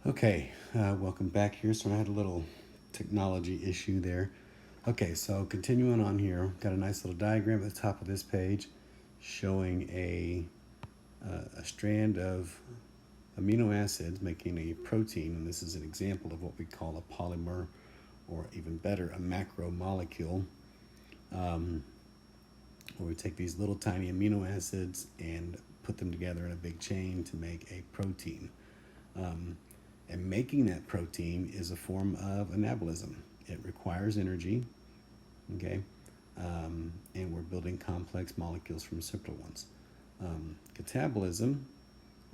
Okay, welcome back here. So I had a little technology issue there. Okay, so continuing on here, got a nice little diagram at the top of this page showing a strand of amino acids making a protein, and this is an example of what we call a polymer, or even better, a macromolecule, um, where we take these little tiny amino acids and put them together in a big chain to make a protein. Um, and making that protein is a form of anabolism. It requires energy, okay? And we're building complex molecules from simple ones. Catabolism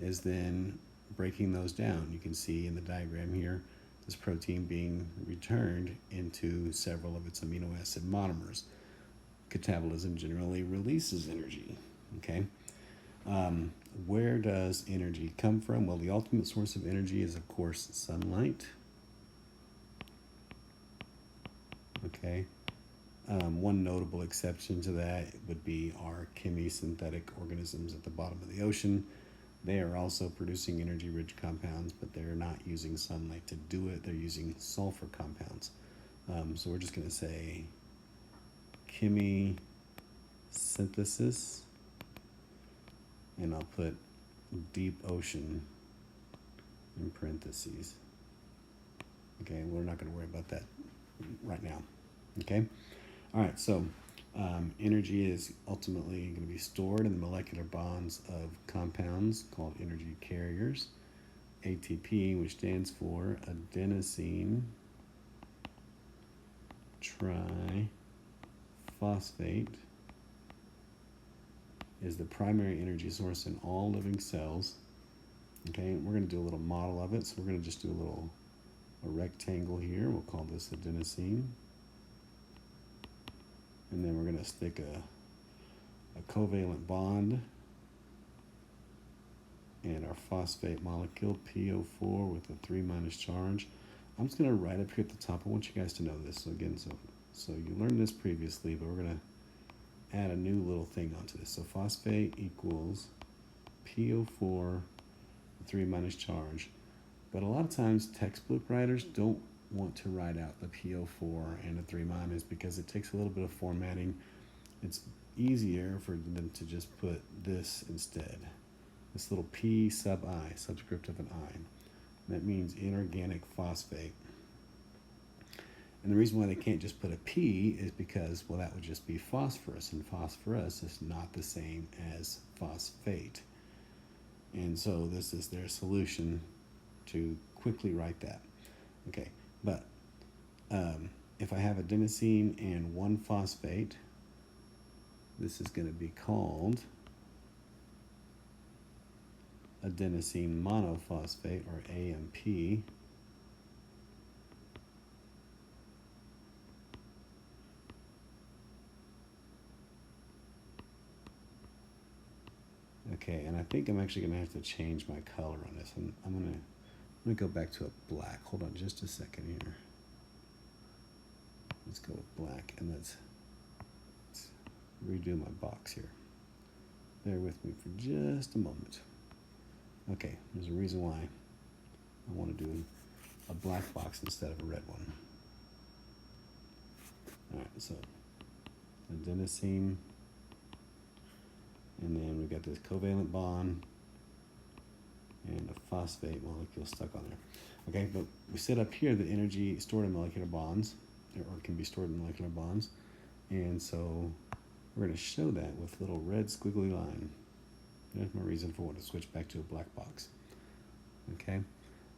is then breaking those down. You can see in the diagram here this protein being returned into several of its amino acid monomers. Catabolism generally releases energy, okay? Um, where does energy come from? Well, the ultimate source of energy is, of course, sunlight. Okay. One notable exception to that would be our chemisynthetic organisms at the bottom of the ocean. They are also producing energy rich compounds, but they're not using sunlight to do it. They're using sulfur compounds. So we're just going to say chemosynthesis, and I'll put deep ocean in parentheses. Okay, we're not going to worry about that right now. Okay, all right, so energy is ultimately going to be stored in the molecular bonds of compounds called energy carriers. ATP, which stands for adenosine triphosphate, is the primary energy source in all living cells. Okay, we're going to do a little model of it, so we're going to just do a rectangle here. We'll call this adenosine. And then we're going to stick a covalent bond and our phosphate molecule, PO4, with a 3 minus charge. I'm just going to write up here at the top. I want you guys to know this. So you learned this previously, but we're going to add a new little thing onto this. So phosphate equals PO4, 3 minus charge. But a lot of times textbook writers don't want to write out the PO4 and the 3 minus because it takes a little bit of formatting. It's easier for them to just put this instead. This little P sub I, subscript of an I. That means inorganic phosphate. And the reason why they can't just put a P is because, well, that would just be phosphorus, and phosphorus is not the same as phosphate. And so this is their solution to quickly write that. Okay, but if I have adenosine and 1 phosphate, this is going to be called adenosine monophosphate, or AMP. Okay, and I think I'm actually going to have to change my color on this. I'm going to go back to a black. Hold on just a second here. Let's go with black, and let's redo my box here. Bear with me for just a moment. Okay, there's a reason why I want to do a black box instead of a red one. All right, so adenosine, and then we got this covalent bond and a phosphate molecule stuck on there. Okay, but we set up here the energy stored in molecular bonds, or can be stored in molecular bonds, and so we're going to show that with little red squiggly line. There's my reason for wanting to switch back to a black box. Okay,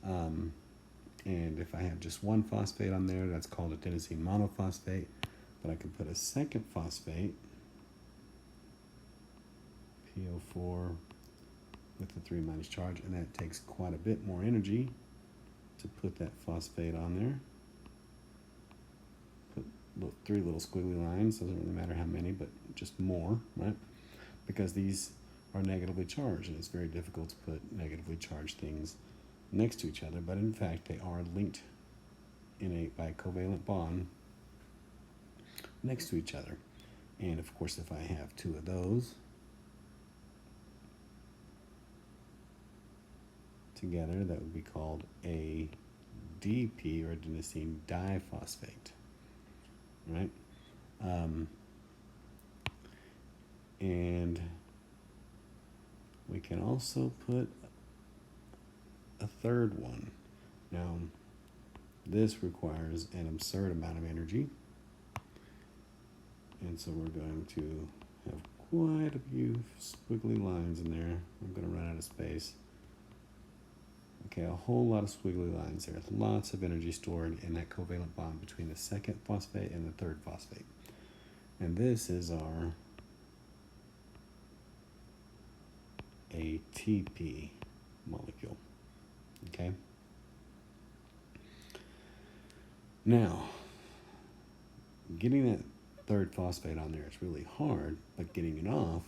and if I have just 1 phosphate on there, that's called adenosine monophosphate. But I can put a second phosphate, PO4, with the 3 minus charge, and that takes quite a bit more energy to put that phosphate on there. Put 3 little squiggly lines, doesn't really matter how many, but just more, right? Because these are negatively charged, and it's very difficult to put negatively charged things next to each other, but in fact they are linked by a covalent bond next to each other. And of course, if I have 2 of those together, that would be called ADP, or adenosine diphosphate, right? And we can also put a third one. Now, this requires an absurd amount of energy, and so we're going to have quite a few squiggly lines in there. I'm going to run out of space. Okay, a whole lot of squiggly lines there. Lots of energy stored in that covalent bond between the second phosphate and the third phosphate. And this is our ATP molecule. Okay? Now, getting that third phosphate on there is really hard, but getting it off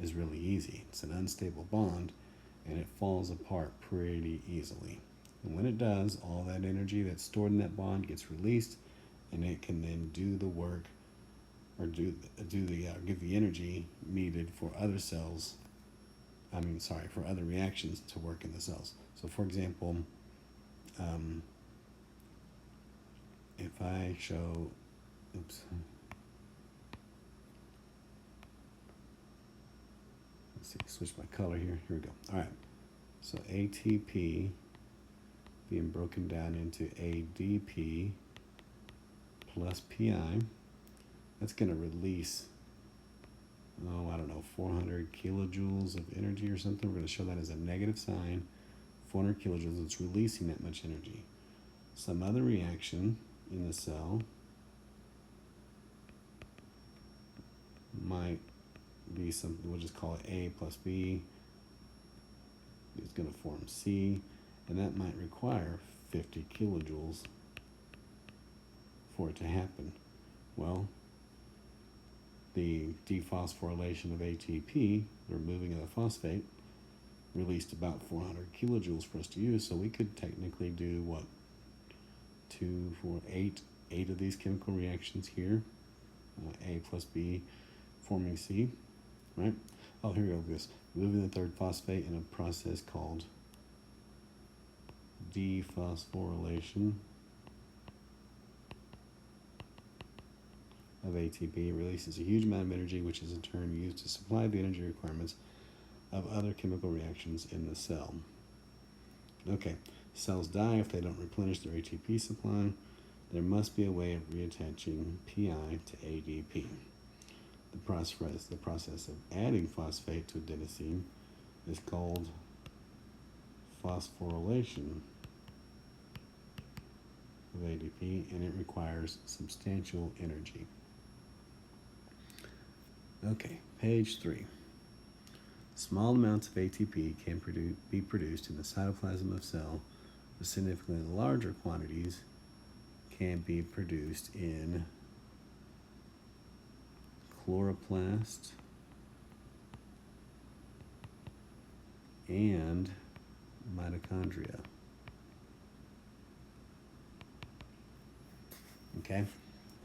is really easy. It's an unstable bond, and it falls apart pretty easily. And when it does, all that energy that's stored in that bond gets released, and it can then do the work, or give the energy needed for other cells. For other reactions to work in the cells. So, for example, if I show, let's see, switch my color here. Here we go. All right. So ATP being broken down into ADP plus PI. That's going to release, 400 kilojoules of energy or something. We're going to show that as a negative sign. 400 kilojoules, it's releasing that much energy. Some other reaction in the cell might be something, we'll just call it A plus B. It's going to form C, and that might require 50 kilojoules for it to happen. Well, the dephosphorylation of ATP, the removing of the phosphate, released about 400 kilojoules for us to use. So we could technically do 8 of these chemical reactions here. A plus B forming C, right? Oh, here we go. This removing the third phosphate in a process called dephosphorylation of ATP. Releases a huge amount of energy, which is in turn used to supply the energy requirements of other chemical reactions in the cell. Okay, cells die if they don't replenish their ATP supply. There must be a way of reattaching PI to ADP. The process of adding phosphate to adenosine is called phosphorylation of ADP, and it requires substantial energy. Okay, page 3. Small amounts of ATP can be produced in the cytoplasm of cell, but significantly larger quantities can be produced in chloroplast and mitochondria. Okay?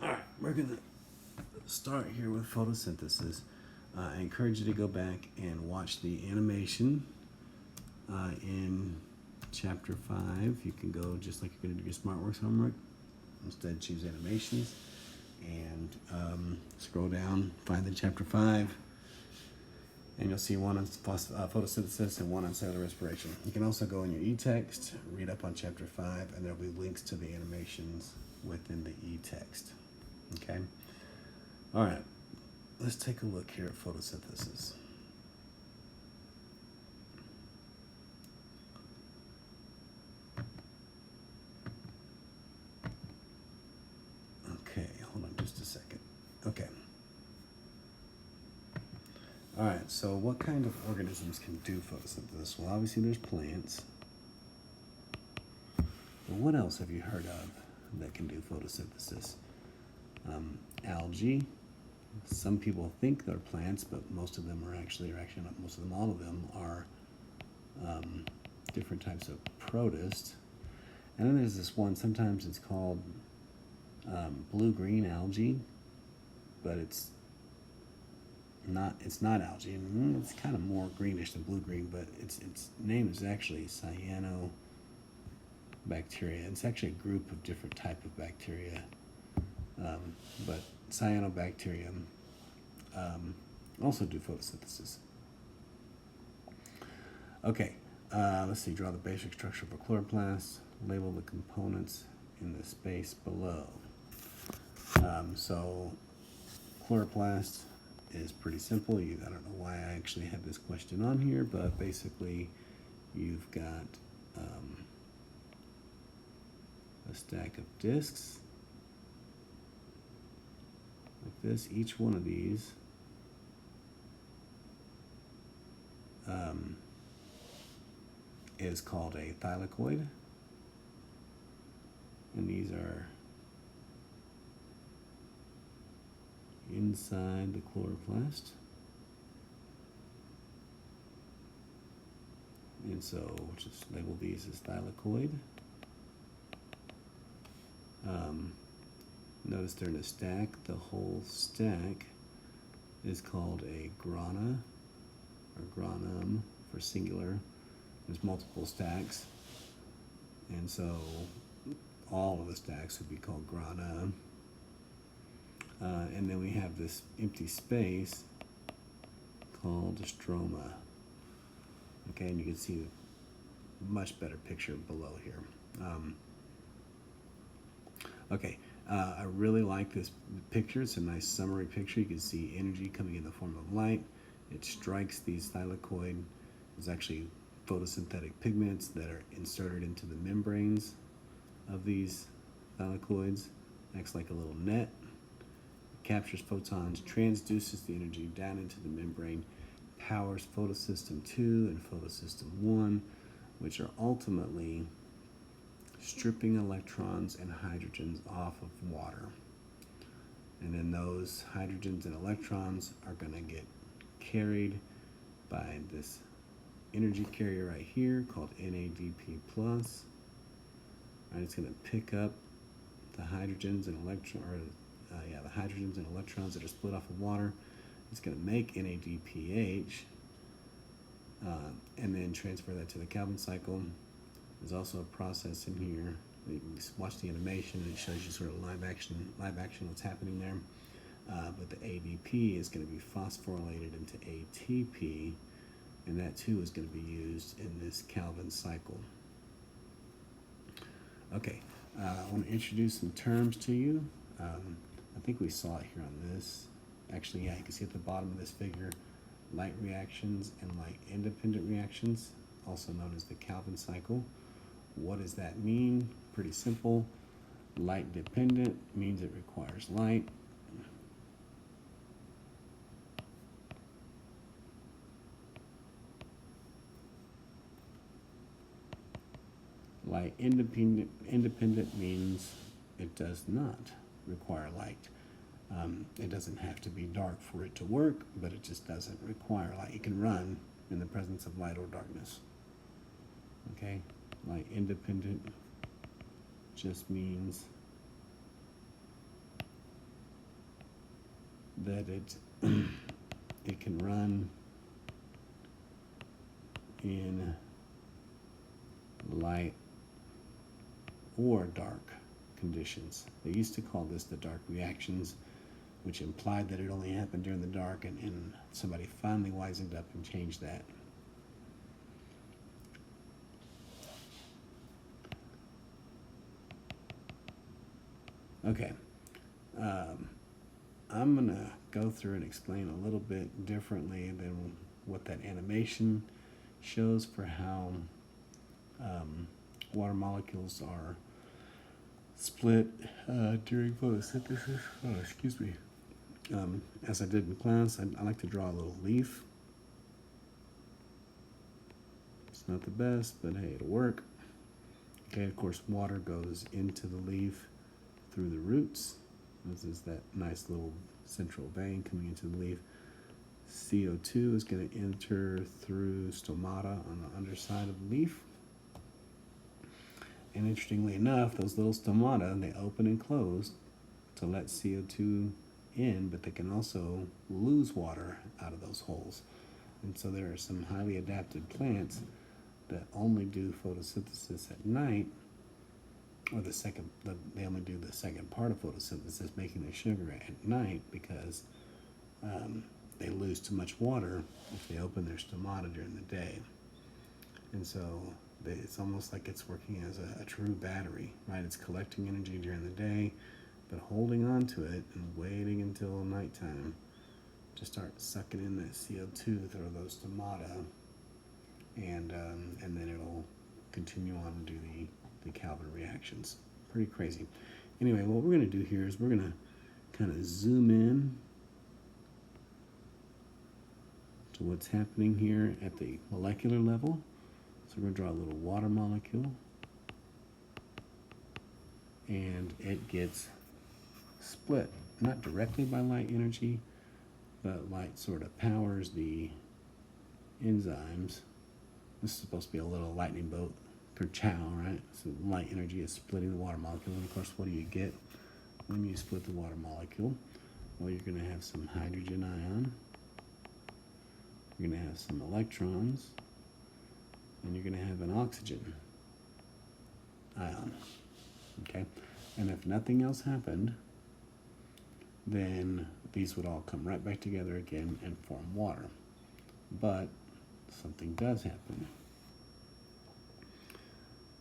All right, we're going to start here with photosynthesis. I encourage you to go back and watch the animation in chapter 5. You can go just like you're going to do your SmartWorks homework. Instead, choose animations and scroll down, find the chapter 5, and you'll see one on photosynthesis and one on cellular respiration. You can also go in your e-text, read up on chapter 5, and there'll be links to the animations within the e-text. Okay? All right, let's take a look here at photosynthesis. Okay, hold on just a second. Okay. All right, so what kind of organisms can do photosynthesis? Well, obviously there's plants. But what else have you heard of that can do photosynthesis? Algae. Some people think they're plants, but most of them are actually not most of them, all of them are different types of protists. And then there's this one, sometimes it's called blue-green algae, but it's It's not algae, and it's kind of more greenish than blue green, but its name is actually cyanobacteria. It's actually a group of different type of bacteria, but cyanobacterium also do photosynthesis. Okay, let's see. Draw the basic structure of a chloroplast. Label the components in the space below. So chloroplast is pretty simple. I don't know why I actually had this question on here, but basically you've got a stack of discs like this. Each one of these is called a thylakoid, and these are inside the chloroplast. And so we'll just label these as thylakoid. Notice they're in a stack. The whole stack is called a grana, or granum for singular. There's multiple stacks, and so all of the stacks would be called grana. And then we have this empty space called stroma. Okay, and you can see a much better picture below here. I really like this picture. It's a nice summary picture. You can see energy coming in the form of light. It strikes these thylakoid. There's actually photosynthetic pigments that are inserted into the membranes of these thylakoids. Acts like a little net. Captures photons, transduces the energy down into the membrane, powers photosystem 2 and photosystem 1, which are ultimately stripping electrons and hydrogens off of water. And then those hydrogens and electrons are going to get carried by this energy carrier right here called NADP+. Right, it's going to pick up the hydrogens and the hydrogens and electrons that are split off of water. It's going to make NADPH and then transfer that to the Calvin cycle. There's also a process in here. You can watch the animation and it shows you sort of live action what's happening there. But the ADP is going to be phosphorylated into ATP, and that too is going to be used in this Calvin cycle. Okay, I want to introduce some terms to you. I think we saw it here on this. Actually, yeah, you can see at the bottom of this figure, light reactions and light independent reactions, also known as the Calvin cycle. What does that mean? Pretty simple. Light dependent means it requires light. Light independent means it does not require light. It doesn't have to be dark for it to work, but it just doesn't require light. It can run in the presence of light or darkness. Okay, light independent just means that it can run in light or dark conditions. They used to call this the dark reactions, which implied that it only happened during the dark, and somebody finally wisened up and changed that. Okay, I'm gonna go through and explain a little bit differently than what that animation shows for how water molecules are split during photosynthesis. Oh, excuse me. As I did in class, I like to draw a little leaf. It's not the best, but hey, it'll work. Okay, of course, water goes into the leaf through the roots. This is that nice little central vein coming into the leaf. CO2 is going to enter through stomata on the underside of the leaf. And interestingly enough, those little stomata, they open and close to let CO2 in, but they can also lose water out of those holes. And so there are some highly adapted plants that only do photosynthesis at night, or they only do the second part of photosynthesis, making their sugar at night, because they lose too much water if they open their stomata during the day. And so it's almost like it's working as a true battery, right? It's collecting energy during the day, but holding on to it and waiting until nighttime to start sucking in that CO2 through those stomata, and then it'll continue on and do the Calvin reactions. Pretty crazy. Anyway, what we're going to do here is we're going to kind of zoom in to what's happening here at the molecular level. So we're going to draw a little water molecule, and it gets split, not directly by light energy, but light sort of powers the enzymes. This is supposed to be a little lightning bolt for chow, right? So light energy is splitting the water molecule, and of course, what do you get when you split the water molecule? Well, you're going to have some hydrogen ion, you're going to have some electrons, and you're going to have an oxygen ion, okay? And if nothing else happened, then these would all come right back together again and form water. But something does happen.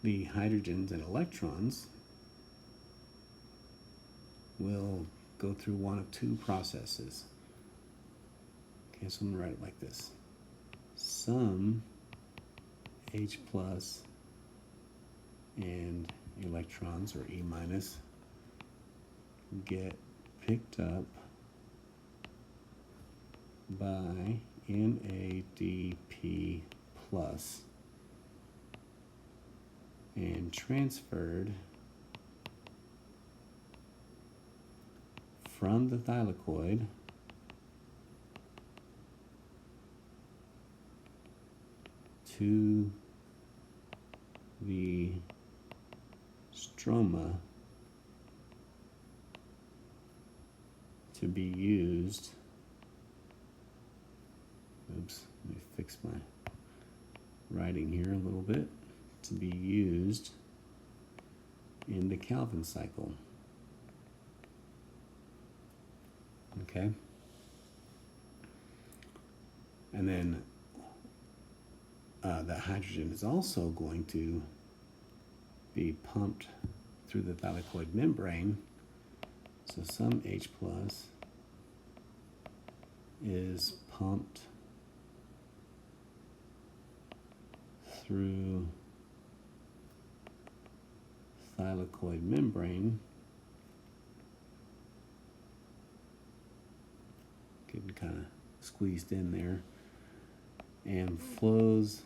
The hydrogens and electrons will go through one of two processes. Okay, so I'm going to write it like this. Some H plus and electrons, or E minus, get picked up by NADP plus and transferred from the thylakoid to the stroma to be used. Oops, let me fix my writing here a little bit. To be used in the Calvin cycle. Okay? And then that hydrogen is also going to be pumped through the thylakoid membrane. So some H plus is pumped through thylakoid membrane, getting kind of squeezed in there, and flows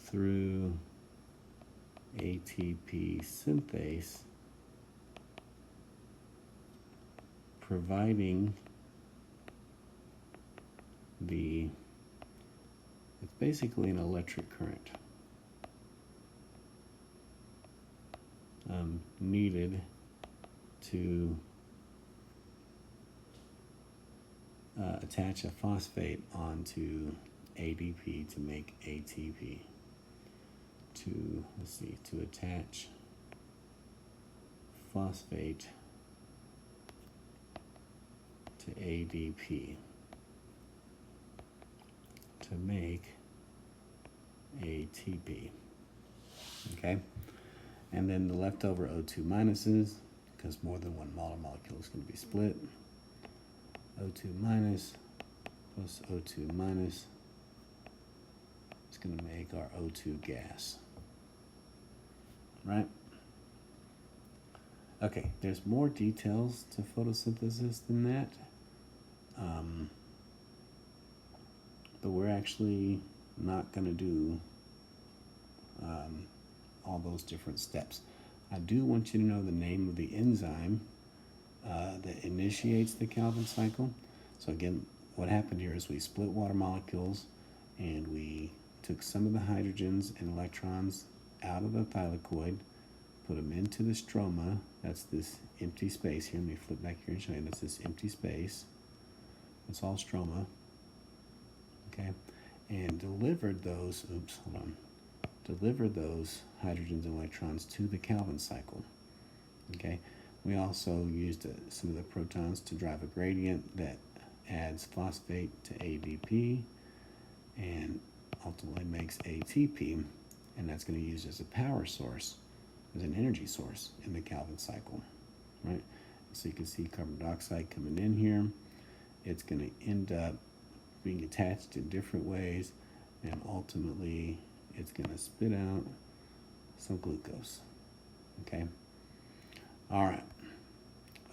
through ATP synthase, providing it's basically an electric current needed to attach a phosphate onto ADP to make ATP. To attach phosphate to ADP to make ATP. Okay? And then the leftover O2 minuses, because more than one molar molecule is going to be split. O2 minus plus O2 minus is going to make our O2 gas. Right? Okay, there's more details to photosynthesis than that. But we're actually not going to do all those different steps. I do want you to know the name of the enzyme that initiates the Calvin cycle. So again, what happened here is we split water molecules and we took some of the hydrogens and electrons out of the thylakoid, put them into the stroma That's this empty space here. Let me flip back here and show you. That's this empty space. That's all stroma. Okay, and delivered those. Delivered those hydrogens and electrons to the Calvin cycle. Okay, we also used some of the protons to drive a gradient that adds phosphate to ADP and ultimately makes ATP, and that's going to be used as a power source, as an energy source in the Calvin cycle, right? So you can see carbon dioxide coming in here. It's going to end up being attached in different ways, and ultimately it's going to spit out some glucose. Okay. All right.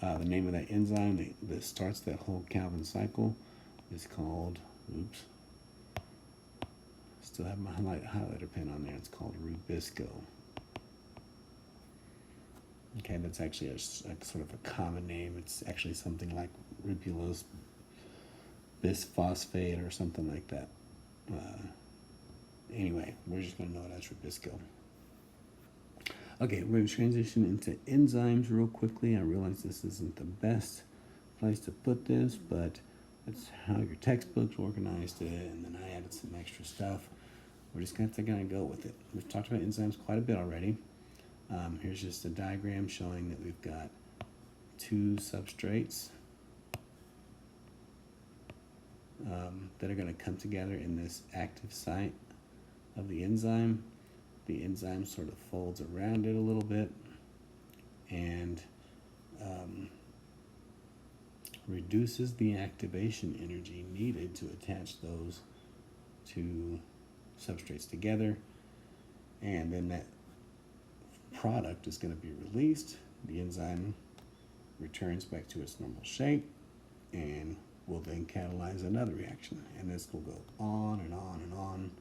The name of that enzyme that starts that whole Calvin cycle is called, still have my highlighter pen on there. It's called Rubisco. Okay, that's actually a sort of a common name. It's actually something like ribulose bisphosphate or something like that. Anyway, we're just going to know it as Rubisco. Okay, we're going to transition into enzymes real quickly. I realize this isn't the best place to put this, but that's how your textbooks organized it, and then I added some extra stuff. We're just going to go with it. We've talked about enzymes quite a bit already. Here's just a diagram showing that we've got two substrates that are going to come together in this active site of the enzyme. The enzyme sort of folds around it a little bit and reduces the activation energy needed to attach those two substrates together, and then that product is going to be released. The enzyme returns back to its normal shape and will then catalyze another reaction, and this will go on and on and on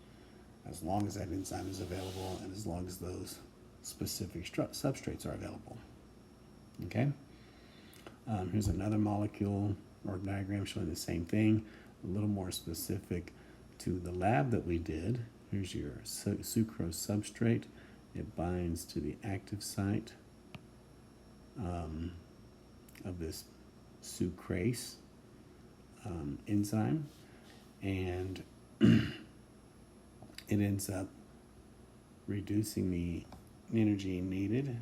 as long as that enzyme is available and as long as those specific substrates are available. Okay? Here's another molecule or diagram showing the same thing, a little more specific to the lab that we did. Here's your sucrose substrate. It binds to the active site of this sucrase enzyme, and it ends up reducing the energy needed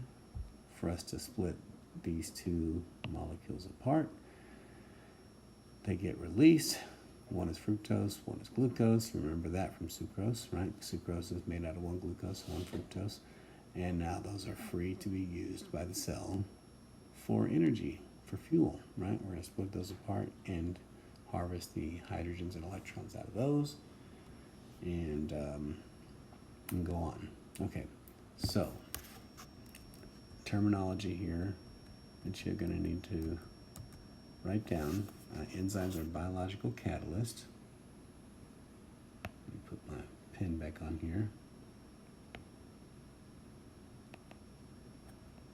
for us to split these two molecules apart. They get released. One is fructose, one is glucose. Remember that from sucrose, right? Sucrose is made out of one glucose and one fructose. And now those are free to be used by the cell for energy, for fuel, right? We're going to split those apart and harvest the hydrogens and electrons out of those, and go on. Okay, so terminology here that you're going to need to write down. Enzymes are biological catalysts. Let me put my pen back on here.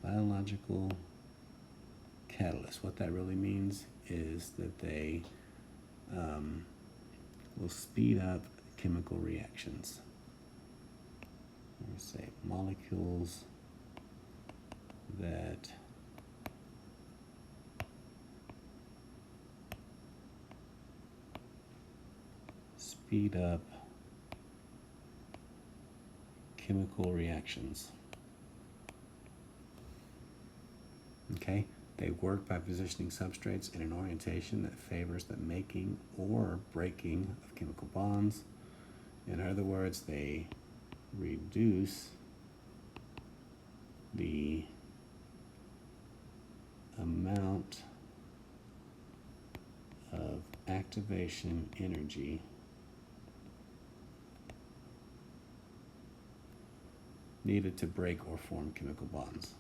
Biological catalyst. What that really means is that they will speed up chemical reactions. I'm going to say molecules that speed up chemical reactions. Okay, they work by positioning substrates in an orientation that favors the making or breaking of chemical bonds. In other words, they reduce the amount of activation energy needed to break or form chemical bonds.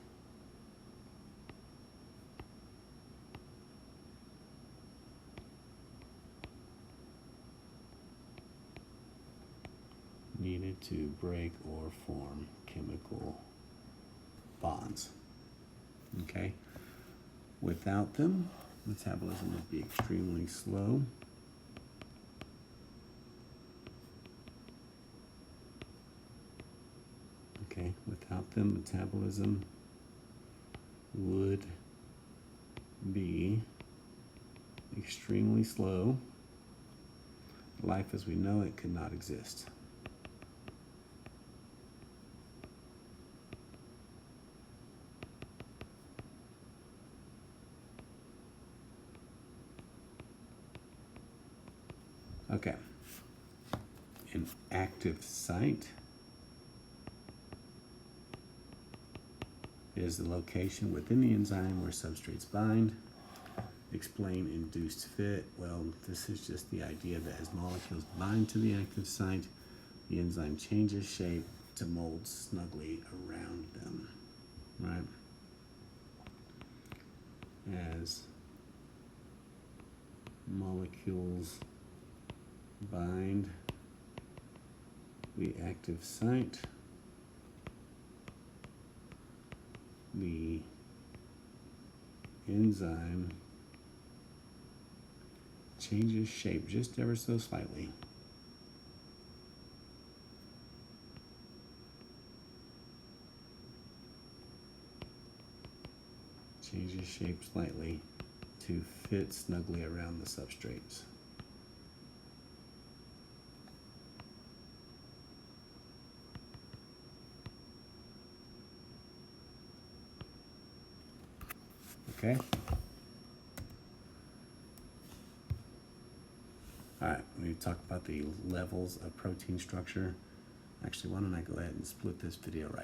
Needed to break or form chemical bonds. Okay? Without them, metabolism would be extremely slow. Okay, without them, metabolism would be extremely slow. Life as we know it could not exist. Okay. An active site is the location within the enzyme where substrates bind. Explain induced fit. Well, this is just the idea that as molecules bind to the active site, the enzyme changes shape to mold snugly around them, right? As molecules bind the active site, the enzyme changes shape just ever so slightly. Changes shape slightly to fit snugly around the substrates. Okay. All right, we talked about the levels of protein structure. Actually, why don't I go ahead and split this video right